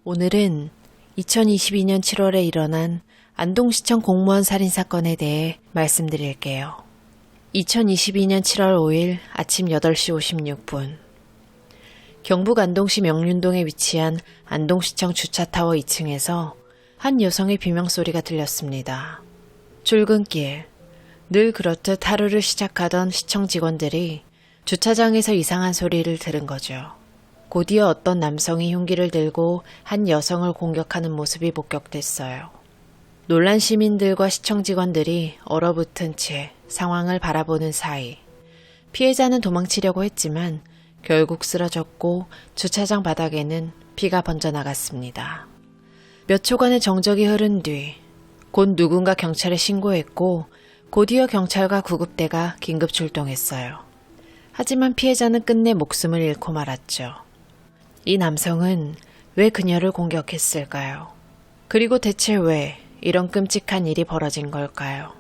오늘은 2022년 7월에 일어난 안동시청 공무원 살인사건에 대해 말씀드릴게요. 2022년 7월 5일 아침 8시 56분 경북 안동시 명륜동에 위치한 안동시청 주차타워 2층에서 한 여성의 비명소리가 들렸습니다. 출근길, 늘 그렇듯 하루를 시작하던 시청 직원들이 주차장에서 이상한 소리를 들은 거죠. 곧이어 어떤 남성이 흉기를 들고 한 여성을 공격하는 모습이 목격됐어요. 놀란 시민들과 시청 직원들이 얼어붙은 채 상황을 바라보는 사이 피해자는 도망치려고 했지만 결국 쓰러졌고 주차장 바닥에는 피가 번져나갔습니다. 몇 초간의 정적이 흐른 뒤 곧 누군가 경찰에 신고했고 곧이어 경찰과 구급대가 긴급 출동했어요. 하지만 피해자는 끝내 목숨을 잃고 말았죠. 이 남성은 왜 그녀를 공격했을까요? 그리고 대체 왜 이런 끔찍한 일이 벌어진 걸까요?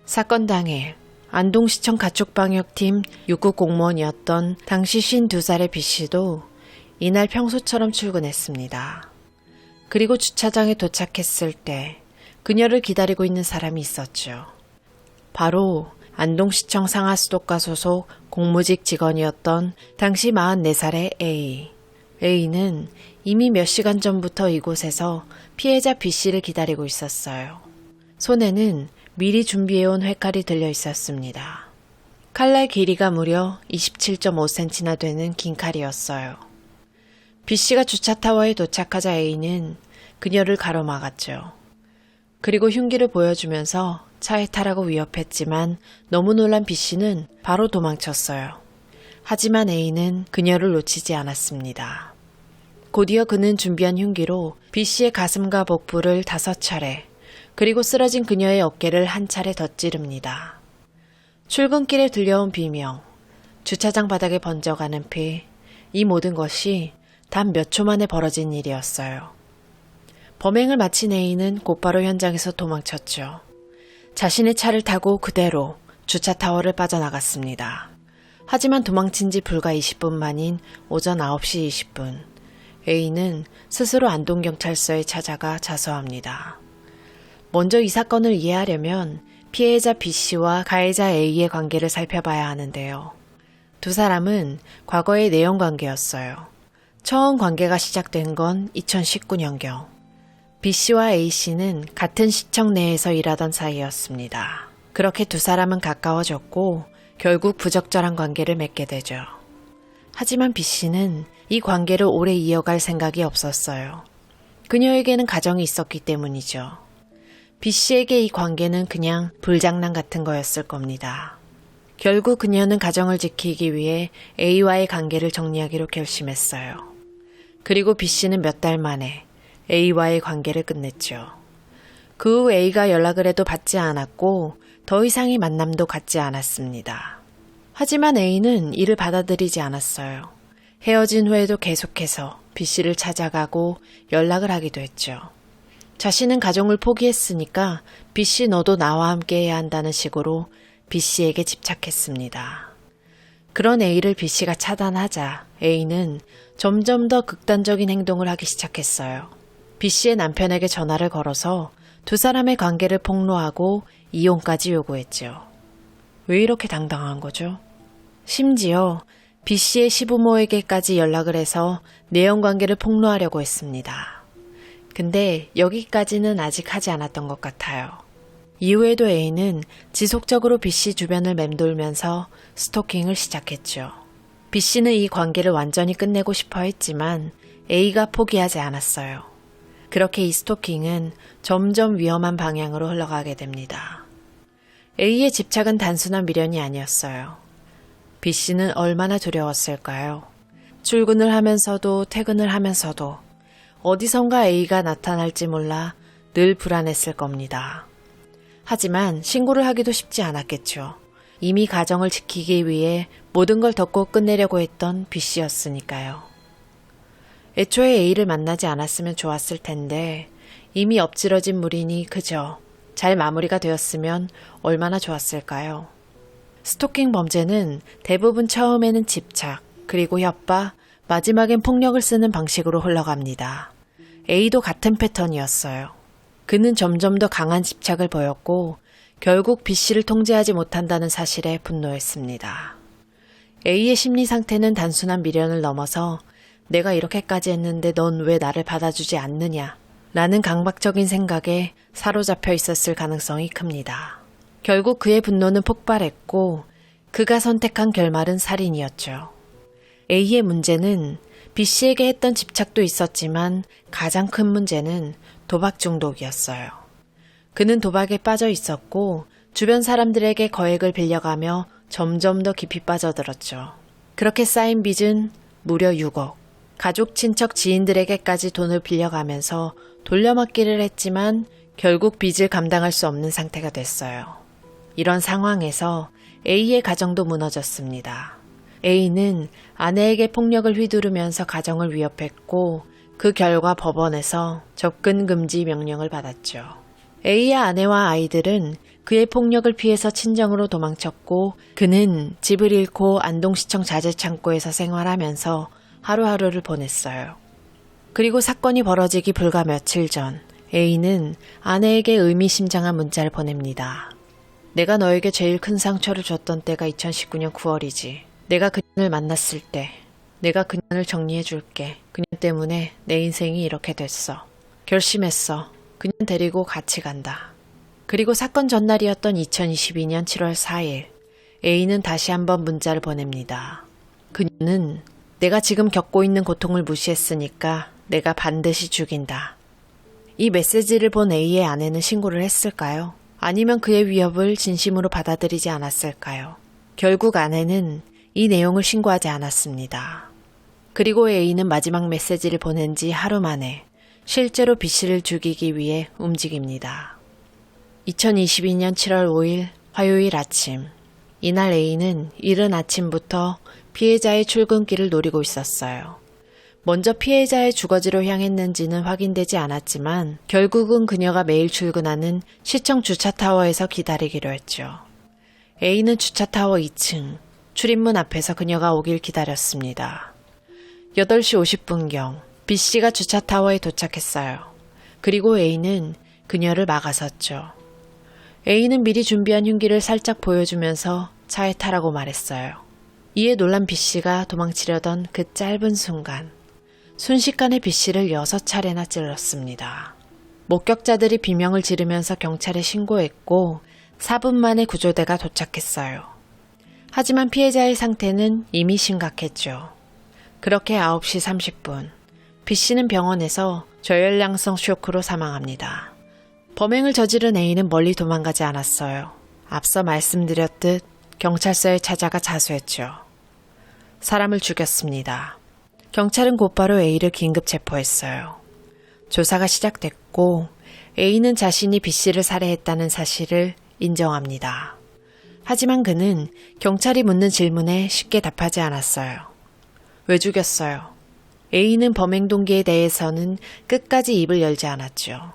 사건 당일 안동시청 가축방역팀 6급 공무원이었던 당시 52살의 B씨도 이날 평소처럼 출근했습니다. 그리고 주차장에 도착했을 때 그녀를 기다리고 있는 사람이 있었죠. 바로 안동시청 상하수도과 소속 공무직 직원이었던 당시 44살의 A. A는 이미 몇 시간 전부터 이곳에서 피해자 B씨를 기다리고 있었어요. 손에는 미리 준비해온 회칼이 들려 있었습니다. 칼날 길이가 무려 27.5cm나 되는 긴 칼이었어요. B씨가 주차타워에 도착하자 A는 그녀를 가로막았죠. 그리고 흉기를 보여주면서 차에 타라고 위협했지만 너무 놀란 B씨는 바로 도망쳤어요. 하지만 A는 그녀를 놓치지 않았습니다. 곧이어 그는 준비한 흉기로 B씨의 가슴과 복부를 5차례, 그리고 쓰러진 그녀의 어깨를 한 차례 더 찌릅니다. 출근길에 들려온 비명, 주차장 바닥에 번져가는 피, 이 모든 것이 단 몇 초 만에 벌어진 일이었어요. 범행을 마친 A는 곧바로 현장에서 도망쳤죠. 자신의 차를 타고 그대로 주차타워를 빠져나갔습니다. 하지만 도망친 지 불과 20분 만인 오전 9시 20분, A는 스스로 안동경찰서에 찾아가 자수합니다. 먼저 이 사건을 이해하려면 피해자 B씨와 가해자 A의 관계를 살펴봐야 하는데요. 두 사람은 과거의 내연관계였어요. 처음 관계가 시작된 건 2019년경. B씨와 A씨는 같은 시청 내에서 일하던 사이였습니다. 그렇게 두 사람은 가까워졌고 결국 부적절한 관계를 맺게 되죠. 하지만 B씨는 이 관계를 오래 이어갈 생각이 없었어요. 그녀에게는 가정이 있었기 때문이죠. B씨에게 이 관계는 그냥 불장난 같은 거였을 겁니다. 결국 그녀는 가정을 지키기 위해 A와의 관계를 정리하기로 결심했어요. 그리고 B씨는 몇 달 만에 A와의 관계를 끝냈죠. 그 후 A가 연락을 해도 받지 않았고 더 이상의 만남도 갖지 않았습니다. 하지만 A는 이를 받아들이지 않았어요. 헤어진 후에도 계속해서 B씨를 찾아가고 연락을 하기도 했죠. 자신은 가정을 포기했으니까 B씨 너도 나와 함께 해야 한다는 식으로 B씨에게 집착했습니다. 그런 A를 B씨가 차단하자 A는 점점 더 극단적인 행동을 하기 시작했어요. B씨의 남편에게 전화를 걸어서 두 사람의 관계를 폭로하고 이혼까지 요구했죠. 왜 이렇게 당당한 거죠? 심지어 B씨의 시부모에게까지 연락을 해서 내연관계를 폭로하려고 했습니다. 근데 여기까지는 아직 하지 않았던 것 같아요. 이후에도 A는 지속적으로 B씨 주변을 맴돌면서 스토킹을 시작했죠. B씨는 이 관계를 완전히 끝내고 싶어 했지만 A가 포기하지 않았어요. 그렇게 이 스토킹은 점점 위험한 방향으로 흘러가게 됩니다. A의 집착은 단순한 미련이 아니었어요. B씨는 얼마나 두려웠을까요? 출근을 하면서도 퇴근을 하면서도 어디선가 A가 나타날지 몰라 늘 불안했을 겁니다. 하지만 신고를 하기도 쉽지 않았겠죠. 이미 가정을 지키기 위해 모든 걸 덮고 끝내려고 했던 B씨였으니까요. 애초에 A를 만나지 않았으면 좋았을 텐데 이미 엎질러진 물이니 그저 잘 마무리가 되었으면 얼마나 좋았을까요? 스토킹 범죄는 대부분 처음에는 집착, 그리고 협박, 마지막엔 폭력을 쓰는 방식으로 흘러갑니다. A도 같은 패턴이었어요. 그는 점점 더 강한 집착을 보였고 결국 B씨를 통제하지 못한다는 사실에 분노했습니다. A의 심리 상태는 단순한 미련을 넘어서 내가 이렇게까지 했는데 넌 왜 나를 받아주지 않느냐 라는 강박적인 생각에 사로잡혀 있었을 가능성이 큽니다. 결국 그의 분노는 폭발했고 그가 선택한 결말은 살인이었죠. A의 문제는 B씨에게 했던 집착도 있었지만 가장 큰 문제는 도박 중독이었어요. 그는 도박에 빠져 있었고 주변 사람들에게 거액을 빌려가며 점점 더 깊이 빠져들었죠. 그렇게 쌓인 빚은 무려 6억. 가족, 친척, 지인들에게까지 돈을 빌려가면서 돌려막기를 했지만 결국 빚을 감당할 수 없는 상태가 됐어요. 이런 상황에서 A의 가정도 무너졌습니다. A는 아내에게 폭력을 휘두르면서 가정을 위협했고 그 결과 법원에서 접근 금지 명령을 받았죠. A의 아내와 아이들은 그의 폭력을 피해서 친정으로 도망쳤고 그는 집을 잃고 안동시청 자재창고에서 생활하면서 하루하루를 보냈어요. 그리고 사건이 벌어지기 불과 며칠 전 A는 아내에게 의미심장한 문자를 보냅니다. 내가 너에게 제일 큰 상처를 줬던 때가 2019년 9월이지. 내가 그년을 만났을 때 내가 그년을 정리해 줄게. 그년 때문에 내 인생이 이렇게 됐어. 결심했어. 그년 데리고 같이 간다. 그리고 사건 전날이었던 2022년 7월 4일 A는 다시 한번 문자를 보냅니다. 그녀는 내가 지금 겪고 있는 고통을 무시했으니까 내가 반드시 죽인다. 이 메시지를 본 A의 아내는 신고를 했을까요? 아니면 그의 위협을 진심으로 받아들이지 않았을까요? 결국 아내는 이 내용을 신고하지 않았습니다. 그리고 A는 마지막 메시지를 보낸 지 하루 만에 실제로 B씨를 죽이기 위해 움직입니다. 2022년 7월 5일 화요일 아침, 이날 A는 이른 아침부터 피해자의 출근길을 노리고 있었어요. 먼저 피해자의 주거지로 향했는지는 확인되지 않았지만 결국은 그녀가 매일 출근하는 시청 주차타워에서 기다리기로 했죠. A는 주차타워 2층, 출입문 앞에서 그녀가 오길 기다렸습니다. 8시 50분경 B씨가 주차타워에 도착했어요. 그리고 A는 그녀를 막아섰죠. A는 미리 준비한 흉기를 살짝 보여주면서 차에 타라고 말했어요. 이에 놀란 B씨가 도망치려던 그 짧은 순간 순식간에 B씨를 6차례나 찔렀습니다. 목격자들이 비명을 지르면서 경찰에 신고했고 4분 만에 구조대가 도착했어요. 하지만 피해자의 상태는 이미 심각했죠. 그렇게 9시 30분 B씨는 병원에서 저혈량성 쇼크로 사망합니다. 범행을 저지른 A는 멀리 도망가지 않았어요. 앞서 말씀드렸듯 경찰서에 찾아가 자수했죠. 사람을 죽였습니다. 경찰은 곧바로 A를 긴급 체포했어요. 조사가 시작됐고 A는 자신이 B씨를 살해했다는 사실을 인정합니다. 하지만 그는 경찰이 묻는 질문에 쉽게 답하지 않았어요. 왜 죽였어요? A는 범행 동기에 대해서는 끝까지 입을 열지 않았죠.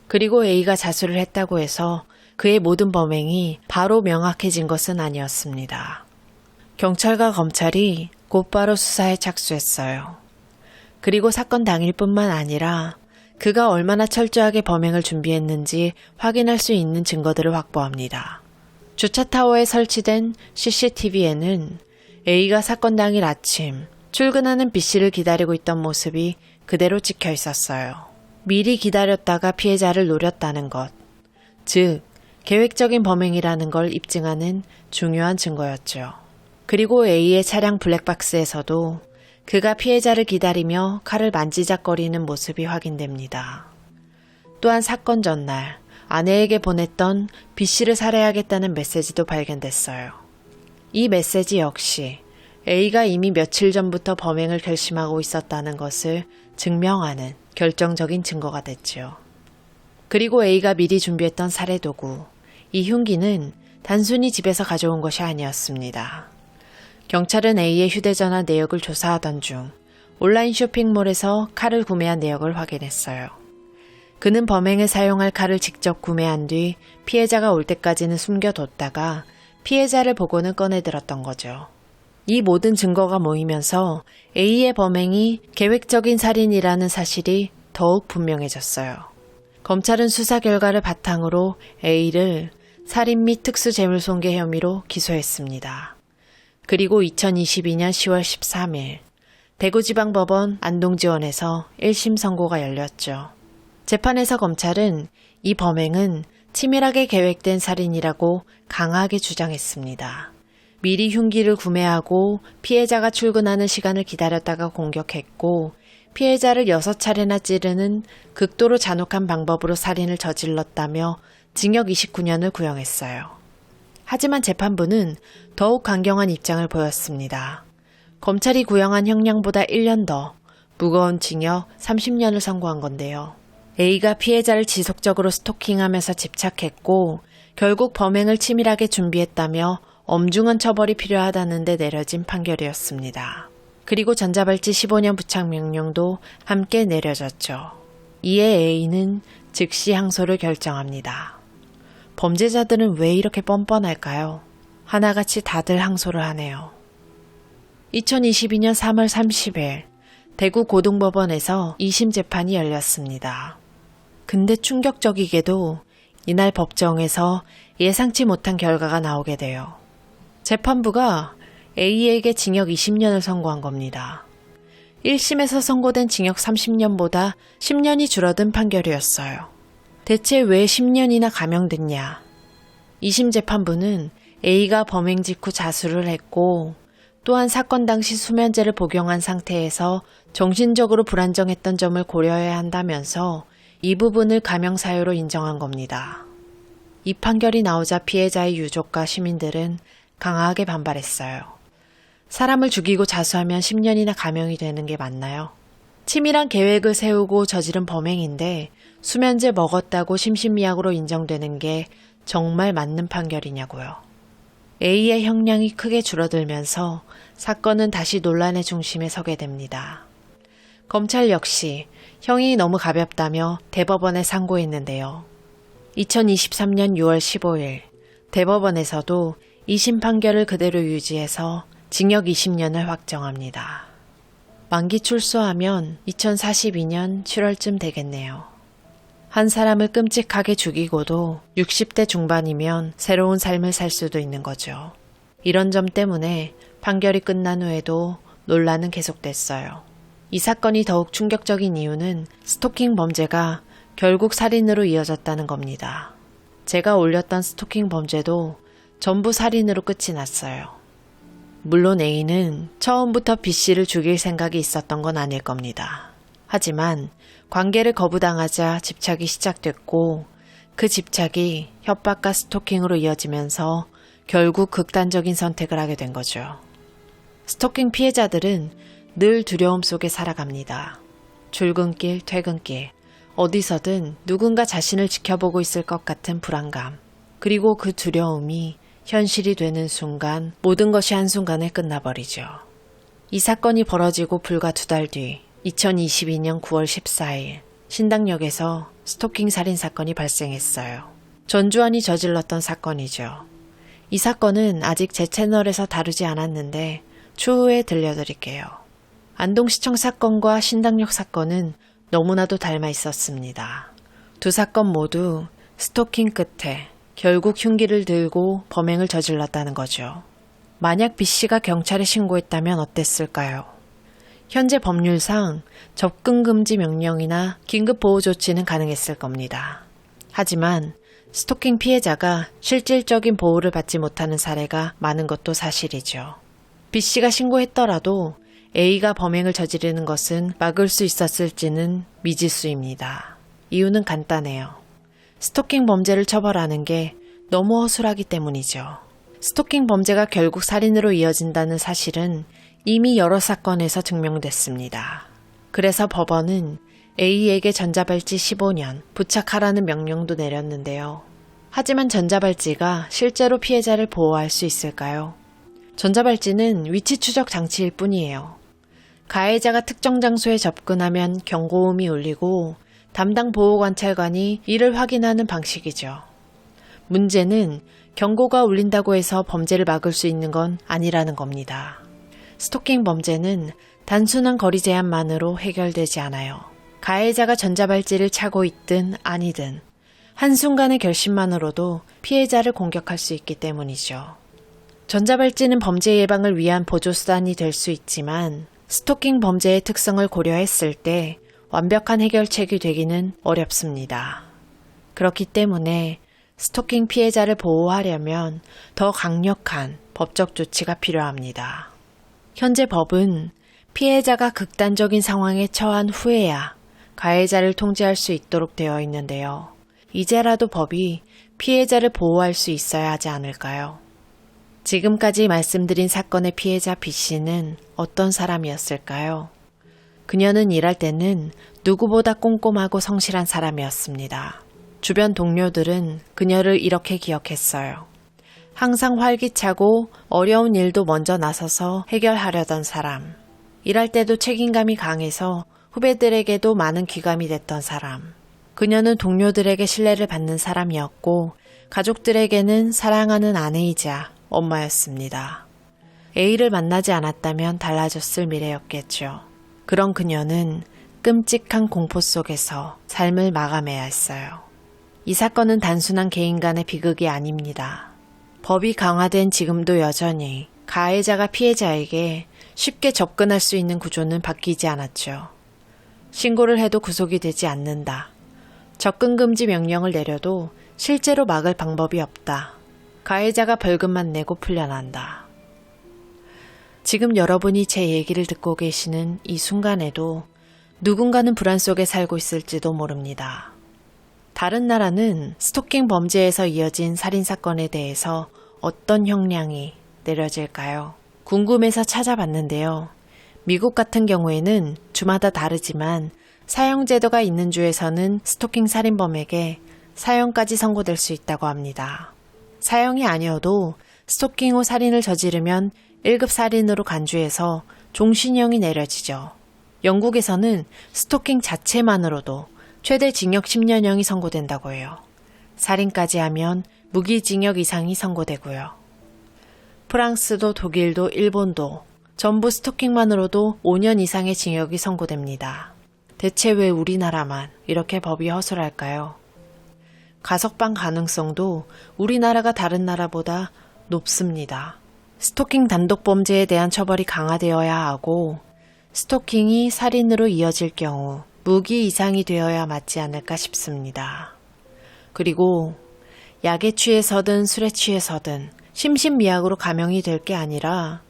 그리고 A가 자수를 했다고 해서 그의 모든 범행이 바로 명확해진 것은 아니었습니다. 경찰과 검찰이 곧바로 수사에 착수했어요. 그리고 사건 당일뿐만 아니라 그가 얼마나 철저하게 범행을 준비했는지 확인할 수 있는 증거들을 확보합니다. 주차타워에 설치된 CCTV에는 A가 사건 당일 아침 출근하는 B씨를 기다리고 있던 모습이 그대로 찍혀 있었어요. 미리 기다렸다가 피해자를 노렸다는 것, 즉 계획적인 범행이라는 걸 입증하는 중요한 증거였죠. 그리고 A의 차량 블랙박스에서도 그가 피해자를 기다리며 칼을 만지작거리는 모습이 확인됩니다. 또한 사건 전날 아내에게 보냈던 B씨를 살해하겠다는 메시지도 발견됐어요. 이 메시지 역시 A가 이미 며칠 전부터 범행을 결심하고 있었다는 것을 증명하는 결정적인 증거가 됐죠. 그리고 A가 미리 준비했던 살해 도구, 이 흉기는 단순히 집에서 가져온 것이 아니었습니다. 경찰은 A의 휴대전화 내역을 조사하던 중 온라인 쇼핑몰에서 칼을 구매한 내역을 확인했어요. 그는 범행에 사용할 칼을 직접 구매한 뒤 피해자가 올 때까지는 숨겨뒀다가 피해자를 보고는 꺼내들었던 거죠. 이 모든 증거가 모이면서 A의 범행이 계획적인 살인이라는 사실이 더욱 분명해졌어요. 검찰은 수사 결과를 바탕으로 A를 살인 및 특수재물손괴 혐의로 기소했습니다. 그리고 2022년 10월 13일 대구지방법원 안동지원에서 1심 선고가 열렸죠. 재판에서 검찰은 이 범행은 치밀하게 계획된 살인이라고 강하게 주장했습니다. 미리 흉기를 구매하고 피해자가 출근하는 시간을 기다렸다가 공격했고 피해자를 6차례나 찌르는 극도로 잔혹한 방법으로 살인을 저질렀다며 징역 29년을 구형했어요. 하지만 재판부는 더욱 강경한 입장을 보였습니다. 검찰이 구형한 형량보다 1년 더 무거운 징역 30년을 선고한 건데요. A가 피해자를 지속적으로 스토킹하면서 집착했고 결국 범행을 치밀하게 준비했다며 엄중한 처벌이 필요하다는 데 내려진 판결이었습니다. 그리고 전자발찌 15년 부착 명령도 함께 내려졌죠. 이에 A는 즉시 항소를 결정합니다. 범죄자들은 왜 이렇게 뻔뻔할까요? 하나같이 다들 항소를 하네요. 2022년 3월 30일 대구 고등법원에서 2심 재판이 열렸습니다. 근데 충격적이게도 이날 법정에서 예상치 못한 결과가 나오게 돼요. 재판부가 A에게 징역 20년을 선고한 겁니다. 1심에서 선고된 징역 30년보다 10년이 줄어든 판결이었어요. 대체 왜 10년이나 감형됐냐? 2심 재판부는 A가 범행 직후 자수를 했고 또한 사건 당시 수면제를 복용한 상태에서 정신적으로 불안정했던 점을 고려해야 한다면서 이 부분을 감형 사유로 인정한 겁니다. 이 판결이 나오자 피해자의 유족과 시민들은 강하게 반발했어요. 사람을 죽이고 자수하면 10년이나 감형이 되는 게 맞나요? 치밀한 계획을 세우고 저지른 범행인데 수면제 먹었다고 심신미약으로 인정되는 게 정말 맞는 판결이냐고요. A의 형량이 크게 줄어들면서 사건은 다시 논란의 중심에 서게 됩니다. 검찰 역시 형이 너무 가볍다며 대법원에 상고했는데요. 2023년 6월 15일 대법원에서도 2심 판결을 그대로 유지해서 징역 20년을 확정합니다. 만기 출소하면 2042년 7월쯤 되겠네요. 한 사람을 끔찍하게 죽이고도 60대 중반이면 새로운 삶을 살 수도 있는 거죠. 이런 점 때문에 판결이 끝난 후에도 논란은 계속됐어요. 이 사건이 더욱 충격적인 이유는 스토킹 범죄가 결국 살인으로 이어졌다는 겁니다. 제가 올렸던 스토킹 범죄도 전부 살인으로 끝이 났어요. 물론 A는 처음부터 B씨를 죽일 생각이 있었던 건 아닐 겁니다. 하지만 관계를 거부당하자 집착이 시작됐고 그 집착이 협박과 스토킹으로 이어지면서 결국 극단적인 선택을 하게 된 거죠. 스토킹 피해자들은 늘 두려움 속에 살아갑니다. 출근길, 퇴근길, 어디서든 누군가 자신을 지켜보고 있을 것 같은 불안감, 그리고 그 두려움이 현실이 되는 순간 모든 것이 한순간에 끝나버리죠. 이 사건이 벌어지고 불과 2달 뒤 2022년 9월 14일 신당역에서 스토킹 살인 사건이 발생했어요. 전주환이 저질렀던 사건이죠. 이 사건은 아직 제 채널에서 다루지 않았는데 추후에 들려드릴게요. 안동시청 사건과 신당역 사건은 너무나도 닮아 있었습니다. 두 사건 모두 스토킹 끝에 결국 흉기를 들고 범행을 저질렀다는 거죠. 만약 B씨가 경찰에 신고했다면 어땠을까요? 현재 법률상 접근금지 명령이나 긴급보호조치는 가능했을 겁니다. 하지만 스토킹 피해자가 실질적인 보호를 받지 못하는 사례가 많은 것도 사실이죠. B씨가 신고했더라도 A가 범행을 저지르는 것은 막을 수 있었을지는 미지수입니다. 이유는 간단해요. 스토킹 범죄를 처벌하는 게 너무 허술하기 때문이죠. 스토킹 범죄가 결국 살인으로 이어진다는 사실은 이미 여러 사건에서 증명됐습니다. 그래서 법원은 A에게 전자발찌 15년 부착하라는 명령도 내렸는데요. 하지만 전자발찌가 실제로 피해자를 보호할 수 있을까요? 전자발찌는 위치 추적 장치일 뿐이에요. 가해자가 특정 장소에 접근하면 경고음이 울리고 담당 보호관찰관이 이를 확인하는 방식이죠. 문제는 경고가 울린다고 해서 범죄를 막을 수 있는 건 아니라는 겁니다. 스토킹 범죄는 단순한 거리 제한만으로 해결되지 않아요. 가해자가 전자발찌를 차고 있든 아니든 한순간의 결심만으로도 피해자를 공격할 수 있기 때문이죠. 전자발찌는 범죄 예방을 위한 보조수단이 될 수 있지만 스토킹 범죄의 특성을 고려했을 때 완벽한 해결책이 되기는 어렵습니다. 그렇기 때문에 스토킹 피해자를 보호하려면 더 강력한 법적 조치가 필요합니다. 현재 법은 피해자가 극단적인 상황에 처한 후에야 가해자를 통제할 수 있도록 되어 있는데요. 이제라도 법이 피해자를 보호할 수 있어야 하지 않을까요? 지금까지 말씀드린 사건의 피해자 B씨는 어떤 사람이었을까요? 그녀는 일할 때는 누구보다 꼼꼼하고 성실한 사람이었습니다. 주변 동료들은 그녀를 이렇게 기억했어요. 항상 활기차고 어려운 일도 먼저 나서서 해결하려던 사람. 일할 때도 책임감이 강해서 후배들에게도 많은 귀감이 됐던 사람. 그녀는 동료들에게 신뢰를 받는 사람이었고 가족들에게는 사랑하는 아내이자 엄마였습니다. A를 만나지 않았다면 달라졌을 미래였겠죠. 그런 그녀는 끔찍한 공포 속에서 삶을 마감해야 했어요. 이 사건은 단순한 개인 간의 비극이 아닙니다. 법이 강화된 지금도 여전히 가해자가 피해자에게 쉽게 접근할 수 있는 구조는 바뀌지 않았죠. 신고를 해도 구속이 되지 않는다. 접근 금지 명령을 내려도 실제로 막을 방법이 없다. 가해자가 벌금만 내고 풀려난다. 지금 여러분이 제 얘기를 듣고 계시는 이 순간에도 누군가는 불안 속에 살고 있을지도 모릅니다. 다른 나라는 스토킹 범죄에서 이어진 살인사건에 대해서 어떤 형량이 내려질까요? 궁금해서 찾아봤는데요. 미국 같은 경우에는 주마다 다르지만 사형제도가 있는 주에서는 스토킹 살인범에게 사형까지 선고될 수 있다고 합니다. 사형이 아니어도 스토킹 후 살인을 저지르면 1급 살인으로 간주해서 종신형이 내려지죠. 영국에서는 스토킹 자체만으로도 최대 징역 10년형이 선고된다고 해요. 살인까지 하면 무기징역 이상이 선고되고요. 프랑스도 독일도 일본도 전부 스토킹만으로도 5년 이상의 징역이 선고됩니다. 대체 왜 우리나라만 이렇게 법이 허술할까요? 가석방 가능성도 우리나라가 다른 나라보다 높습니다. 스토킹 단독 범죄에 대한 처벌이 강화되어야 하고 스토킹이 살인으로 이어질 경우 무기 이상이 되어야 맞지 않을까 싶습니다. 그리고 약에 취해서든 술에 취해서든 심신미약으로 감형이 될 게 아니라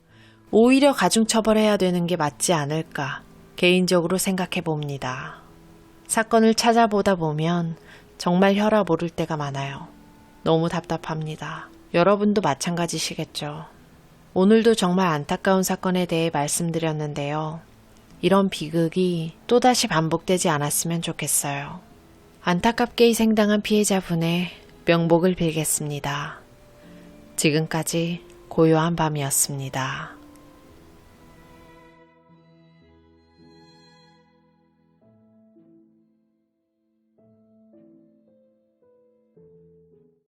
오히려 가중처벌해야 되는 게 맞지 않을까 개인적으로 생각해 봅니다. 사건을 찾아보다 보면 정말 혈압 오를 때가 많아요. 너무 답답합니다. 여러분도 마찬가지시겠죠. 오늘도 정말 안타까운 사건에 대해 말씀드렸는데요. 이런 비극이 또다시 반복되지 않았으면 좋겠어요. 안타깝게 희생당한 피해자분의 명복을 빌겠습니다. 지금까지 고요한 밤이었습니다.